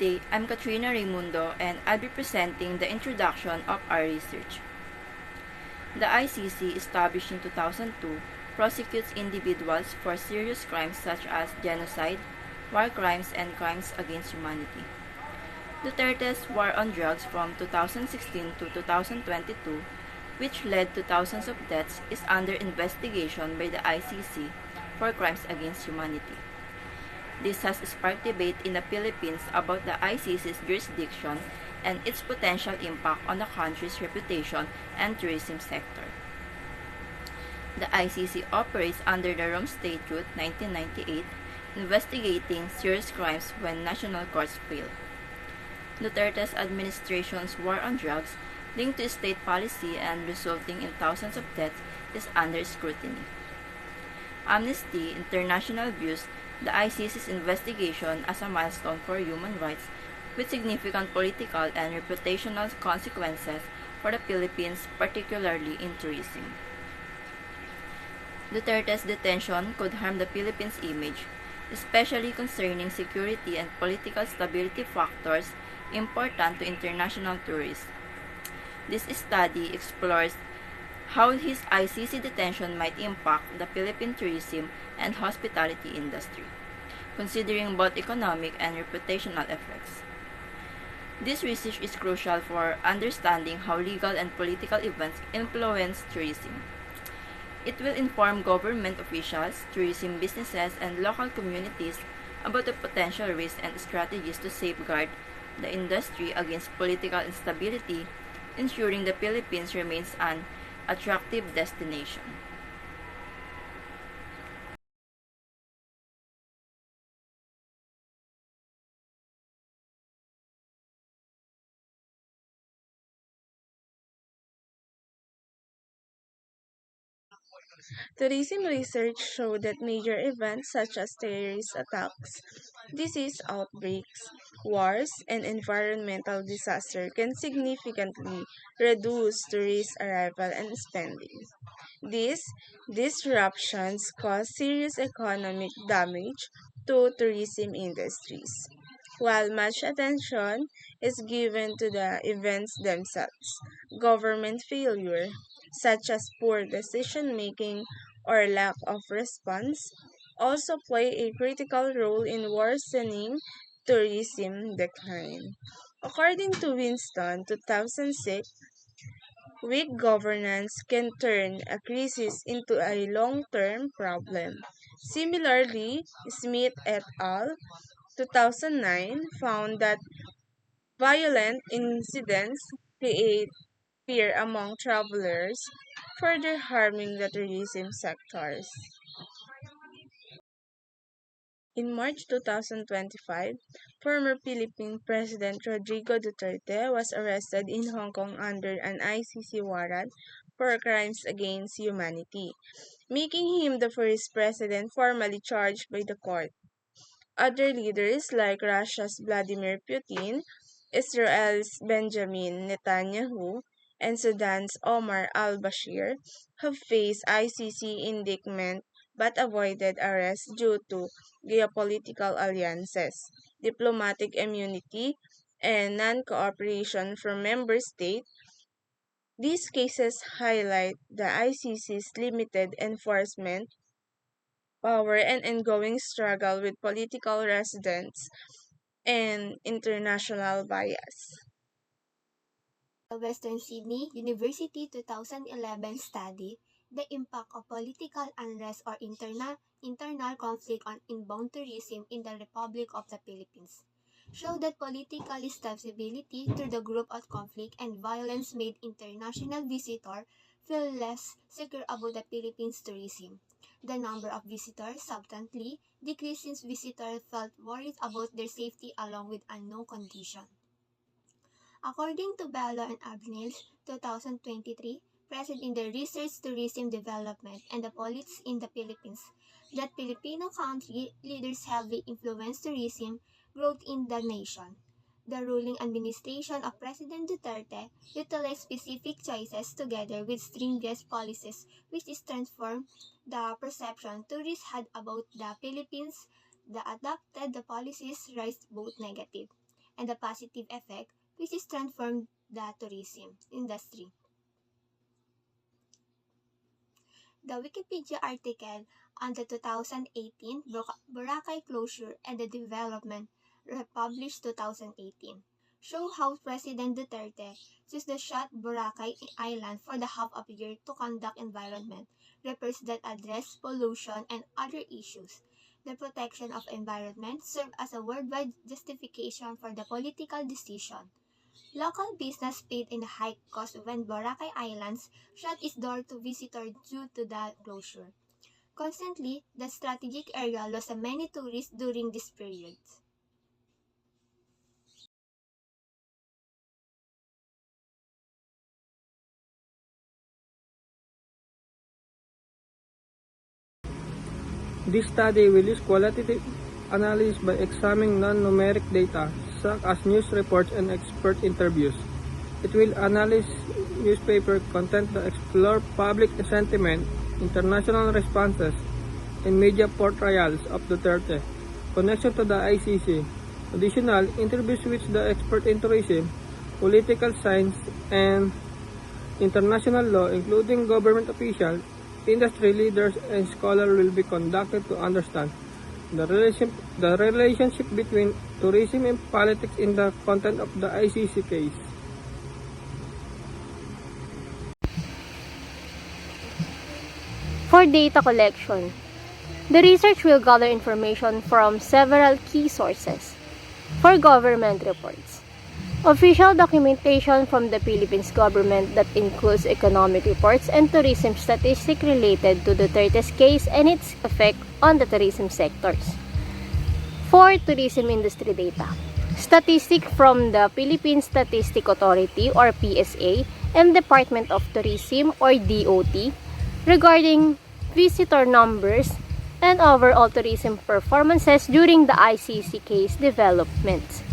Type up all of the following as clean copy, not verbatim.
Today, I'm KATRINA Raymundo and I'll be presenting the introduction of our research. The ICC, established in 2002, prosecutes individuals for serious crimes such as genocide, war crimes, and crimes against humanity. Duterte's war on drugs from 2016 to 2022, which led to thousands of deaths, is under investigation by the ICC for crimes against humanity. This has sparked debate in the Philippines about the ICC's jurisdiction and its potential impact on the country's reputation and tourism sector. The ICC operates under the Rome Statute 1998, investigating serious crimes when national courts fail. Duterte's administration's war on drugs, linked to state policy and resulting in thousands of deaths, is under scrutiny. Amnesty International views the ICC's investigation as a milestone for human rights, with significant political and reputational consequences for the Philippines, particularly in tourism. Duterte's detention could harm the Philippines' image, especially concerning security and political stability factors important to international tourists. This study explores how his ICC detention might impact the Philippine tourism and hospitality industry, considering both economic and reputational effects. This research is crucial for understanding how legal and political events influence tourism. It will inform government officials, tourism businesses, and local communities about the potential risks and strategies to safeguard the industry against political instability, ensuring the Philippines remains an attractive destination. Tourism research showed that major events such as terrorist attacks, disease outbreaks, wars, and environmental disaster can significantly reduce tourist arrival and spending. These disruptions cause serious economic damage to tourism industries, while much attention is given to the events themselves. Government failure, such as poor decision making or lack of response, also play a critical role in worsening tourism decline. According to Winston, 2006, weak governance can turn a crisis into a long-term problem. Similarly, Smith et al. 2009 found that violent incidents create fear among travelers, further harming the tourism sectors. In March 2025, former Philippine President Rodrigo Duterte was arrested in Hong Kong under an ICC warrant for crimes against humanity, making him the first president formally charged by the court. Other leaders like Russia's Vladimir Putin, Israel's Benjamin Netanyahu, and Sudan's Omar al-Bashir have faced ICC indictment but avoided arrest due to geopolitical alliances, diplomatic immunity, and non-cooperation from member states. These cases highlight the ICC's limited enforcement power and ongoing struggle with political residents and international bias. The Western Sydney University 2011 study, The Impact of Political Unrest or Internal Conflict on Inbound Tourism in the Republic of the Philippines, showed that political instability through the group of conflict and violence made international visitors feel less secure about the Philippines tourism. The number of visitors substantially decreased since visitors felt worried about their safety along with unknown conditions. According to Bello and Avenil, 2023, present in the Research Tourism Development and the Politics in the Philippines, that Filipino country leaders heavily influence tourism growth in the nation. The ruling administration of President Duterte utilized specific choices together with stringent policies which is transformed the perception tourists had about the Philippines. The adopted the policies raised both negative and the positive effect which is transformed the tourism industry. The Wikipedia article on the 2018 Boracay closure and the development, republished 2018, show how President Duterte used the shut Boracay Island for the half of a year to conduct environment repairs that address pollution and other issues. The protection of environment served as a worldwide justification for the political decision. Local business paid in high cost when Boracay Islands shut its door to visitors due to the closure. Consequently, the strategic area lost many tourists during this period. This study will use qualitative analysis by examining non-numeric data, such as news reports and expert interviews. It will analyze newspaper content to explore public sentiment, international responses, and media portrayals of Duterte, connection to the ICC. Additional interviews with the expert in tourism, political science, and international law, including government officials, industry leaders, and scholars will be conducted to understand the relationship between tourism and politics in the content of the ICC case. For data collection, the research will gather information from several key sources. For government reports, official documentation from the Philippines government that includes economic reports and tourism statistics related to Duterte's case and its effect on the tourism sectors. For tourism industry data, statistics from the Philippine Statistic Authority or PSA and Department of Tourism or DOT regarding visitor numbers and overall tourism performances during the ICC case developments.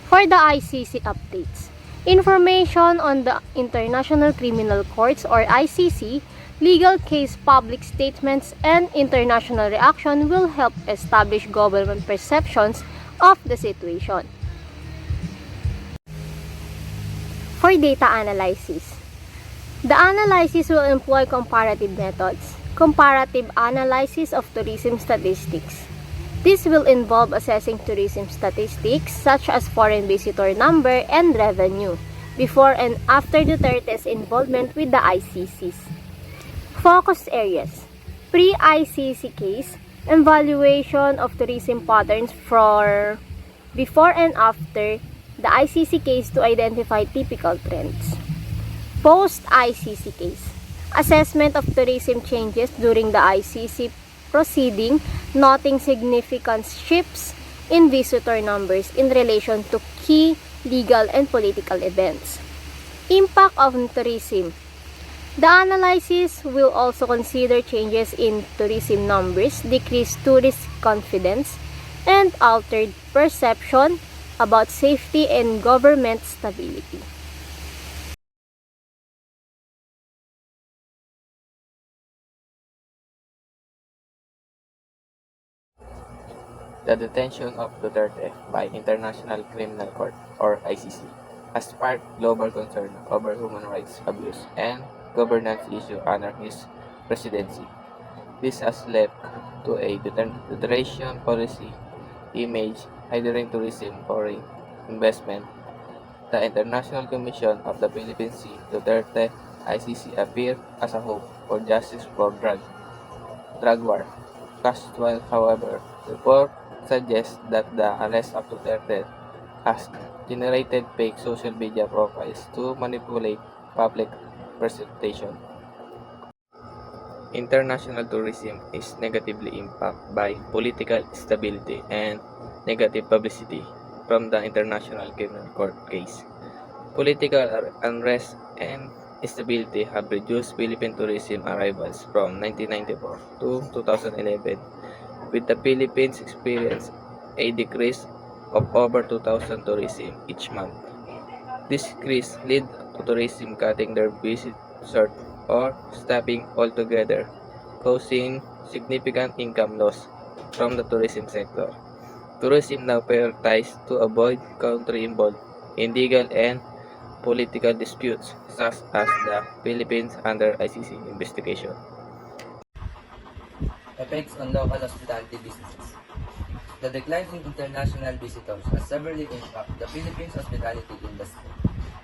For the ICC updates, information on the International Criminal Courts or ICC, legal case public statements, and international reaction will help establish government perceptions of the situation. For data analysis, the analysis will employ comparative methods, comparative analysis of tourism statistics. This will involve assessing tourism statistics such as foreign visitor number and revenue before and after Duterte's involvement with the ICCs. Focus areas: pre-ICC case, evaluation of tourism patterns for before and after the ICC case to identify typical trends. Post-ICC case, assessment of tourism changes during the ICC proceeding, noting significant shifts in visitor numbers in relation to key legal and political events. Impact on tourism. The analysis will also consider changes in tourism numbers, decreased tourist confidence, and altered perception about safety and government stability. The detention of Duterte by International Criminal Court or ICC has sparked global concern over human rights abuse and governance issues under his presidency. This has led to a deterioration policy image hindering tourism foreign investment. The International Commission of the Philippine Sea, Duterte, ICC appear as a hope for justice for drug war. Casual, however, report suggests that the arrest of Duterte has generated fake social media profiles to manipulate public perception. International tourism is negatively impacted by political instability and negative publicity from the International Criminal Court case. Political unrest and instability have reduced Philippine tourism arrivals from 1994 to 2011, with the Philippines experiencing a decrease of over 2,000 tourism each month. This decrease led to tourism cutting their visitors or stopping altogether, causing significant income loss from the tourism sector. tourism now prioritized to avoid country involved in legal and political disputes, such as the Philippines under ICC investigation. Effects on local hospitality businesses. The decline in international visitors has severely impacted the Philippines hospitality industry,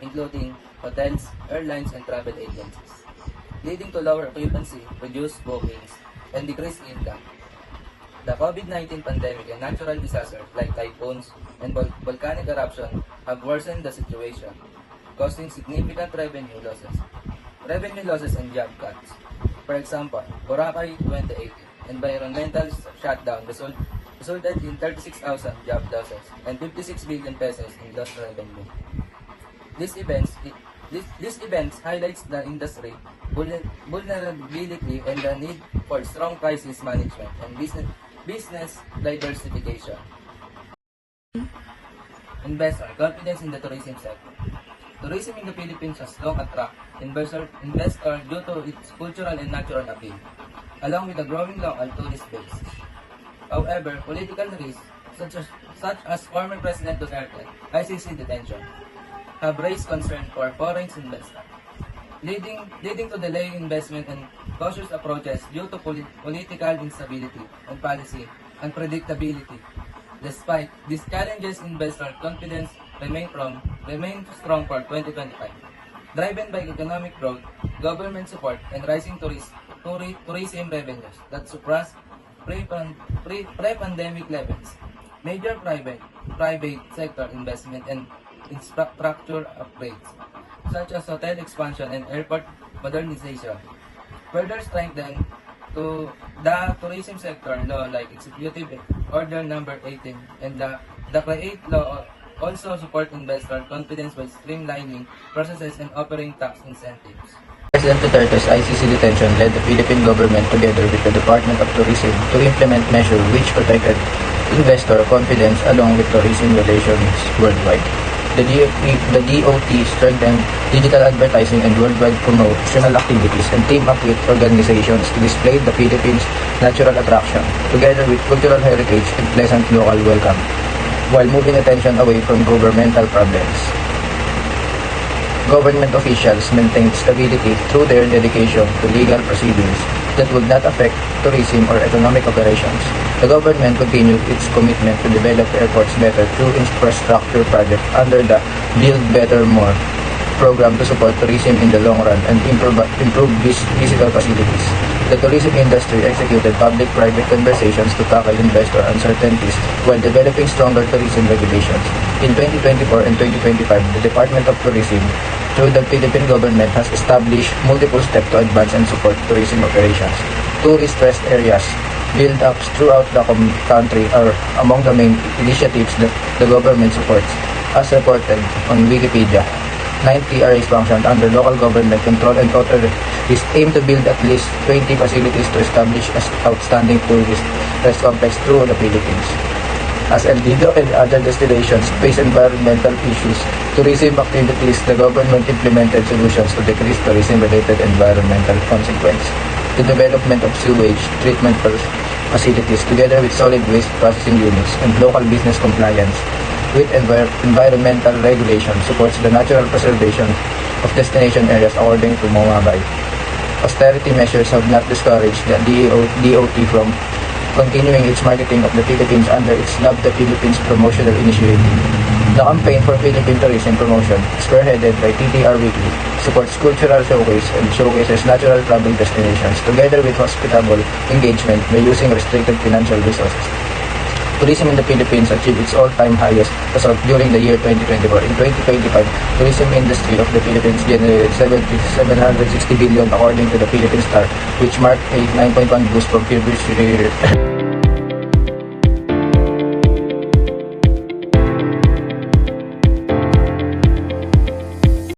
including hotels, airlines, and travel agencies, leading to lower occupancy, reduced bookings, and decreased income. The COVID-19 pandemic and natural disasters like typhoons and volcanic eruption have worsened the situation, causing significant revenue losses and job cuts. For example, Boracay 2018 environmental shutdown resulted in 36,000 job losses and 56 billion pesos in lost revenue. These events highlights the industry vulnerability and the need for strong crisis management and business diversification. Investor confidence in the tourism sector. Tourism in the Philippines has long attracted investor due to its cultural and natural appeal, along with a growing local tourist base. However, political risks such as former President Duterte, ICC detention, have raised concern for foreign investors, leading to delayed investment and cautious approaches due to political instability and policy unpredictability. Despite these challenges, investor confidence remains strong for 2025, driven by economic growth, government support, and rising tourism revenues that surpass pre-pandemic levels. Major private sector investment and infrastructure upgrades, such as hotel expansion and airport modernization, further strengthen to the tourism sector law like Executive Order Number 18 and the Create Law also support investor confidence by streamlining processes and offering tax incentives. President Duterte's ICC detention led the Philippine government together with the Department of Tourism to implement measures which protected investor confidence along with tourism relations worldwide. The DOT strengthened digital advertising and worldwide promotional activities and teamed up with organizations to display the Philippines' natural attraction, together with cultural heritage and pleasant local welcome, while moving attention away from governmental problems. Government officials maintained stability through their dedication to legal proceedings that would not affect tourism or economic operations. The government continued its commitment to develop airports better through infrastructure projects under the Build Better More program to support tourism in the long run and improve visitor facilities. The tourism industry executed public-private conversations to tackle investor uncertainties while developing stronger tourism regulations. In 2024 and 2025, the Department of Tourism, through the Philippine government, has established multiple steps to advance and support tourism operations. Tourist-stressed areas build-ups throughout the country are among the main initiatives that the government supports. As reported on Wikipedia, 9 TRAs functioned under local government control and authorities aim to build at least 20 facilities to establish as outstanding tourist rest complex through the Philippines. As El Nido and other destinations face environmental issues, tourism activities, the government implemented solutions to decrease tourism-related environmental consequences. The development of sewage treatment facilities together with solid waste processing units and local business compliance with environmental regulation supports the natural preservation of destination areas according to Mumabay. Austerity measures have not discouraged the DOT from continuing its marketing of the Philippines under its Love the Philippines promotional initiative. The campaign for Philippine tourism promotion, spearheaded by TTR Weekly, supports cultural showcase and showcases natural travel destinations together with hospitable engagement by using restricted financial resources. Tourism in the Philippines achieved its all-time highest result during the year 2024. In 2025, tourism industry of the Philippines generated 760 billion according to the Philippine Star, which marked a 9.1 boost from previous year.